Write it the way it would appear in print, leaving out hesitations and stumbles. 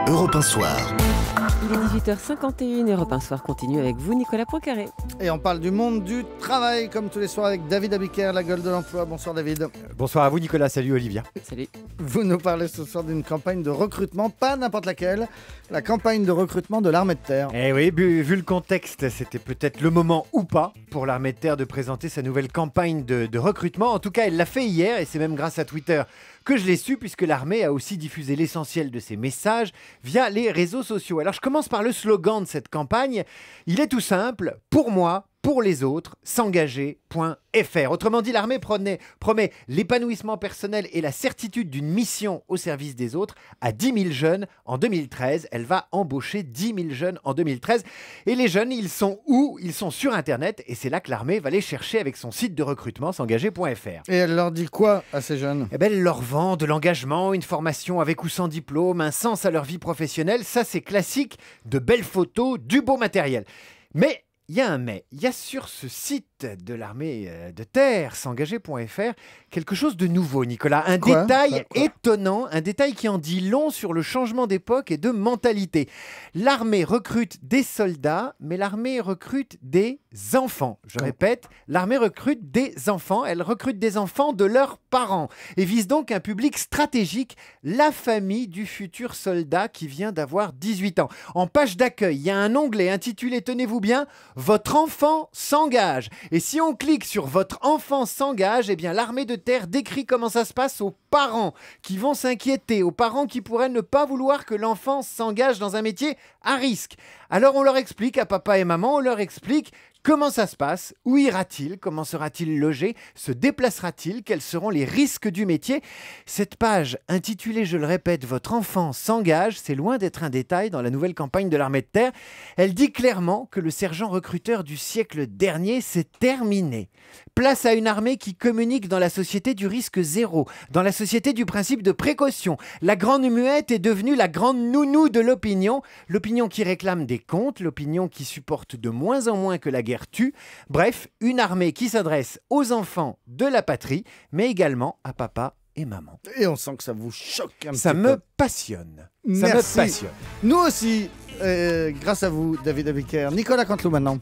Europe 1 Soir. Il est 18h51, Europe 1 Soir continue avec vous, Nicolas Poincaré. Et on parle du monde du travail, comme tous les soirs, avec David Abiker, la gueule de l'emploi. Bonsoir David. Bonsoir à vous Nicolas, salut Olivia. Salut. Vous nous parlez ce soir d'une campagne de recrutement, pas n'importe laquelle, la campagne de recrutement de l'armée de terre. Eh oui, vu le contexte, c'était peut-être le moment ou pas pour l'armée de terre de présenter sa nouvelle campagne de recrutement. En tout cas, elle l'a fait hier et c'est même grâce à Twitter que je l'ai su, puisque l'armée a aussi diffusé l'essentiel de ses messages via les réseaux sociaux. Alors je commence par le slogan de cette campagne. Il est tout simple, pour moi, pour les autres, s'engager.fr. Autrement dit, l'armée promet l'épanouissement personnel et la certitude d'une mission au service des autres à 10 000 jeunes en 2013. Elle va embaucher 10 000 jeunes en 2013. Et les jeunes, ils sont où? Ils sont sur Internet et c'est là que l'armée va les chercher avec son site de recrutement, s'engager.fr. Et elle leur dit quoi à ces jeunes? Eh ben, elle leur vend de l'engagement, une formation avec ou sans diplôme, un sens à leur vie professionnelle. Ça, c'est classique, de belles photos, du beau matériel. Mais il y a un mais. Il y a sur ce site de l'armée de terre, s'engager.fr, quelque chose de nouveau, Nicolas. Un détail étonnant, un détail qui en dit long sur le changement d'époque et de mentalité. L'armée recrute des soldats, mais l'armée recrute des enfants. Je répète, l'armée recrute des enfants. Elle recrute des enfants de leurs parents et vise donc un public stratégique, la famille du futur soldat qui vient d'avoir 18 ans. En page d'accueil, il y a un onglet intitulé, tenez-vous bien, votre enfant s'engage. Et si on clique sur votre enfant s'engage, eh bien l'armée de terre décrit comment ça se passe aux parents qui vont s'inquiéter, aux parents qui pourraient ne pas vouloir que l'enfant s'engage dans un métier à risque. Alors on leur explique à papa et maman, on leur explique comment ça se passe, où ira-t-il, comment sera-t-il logé, se déplacera-t-il, quels seront les risques du métier. Cette page intitulée, je le répète, votre enfant s'engage, c'est loin d'être un détail dans la nouvelle campagne de l'armée de terre. Elle dit clairement que le sergent recruteur du siècle dernier, c'est terminé. Place à une armée qui communique dans la société du risque zéro, dans la société du principe de précaution. La grande muette est devenue la grande nounou de l'opinion, l'opinion qui réclame des comptes, l'opinion qui supporte de moins en moins que la guerre tue. Bref, une armée qui s'adresse aux enfants de la patrie, mais également à papa et maman. Et on sent que ça vous choque un petit peu. Ça me passionne. Ça me passionne. Nous aussi, grâce à vous, David Abiker. Nicolas Canteloup maintenant.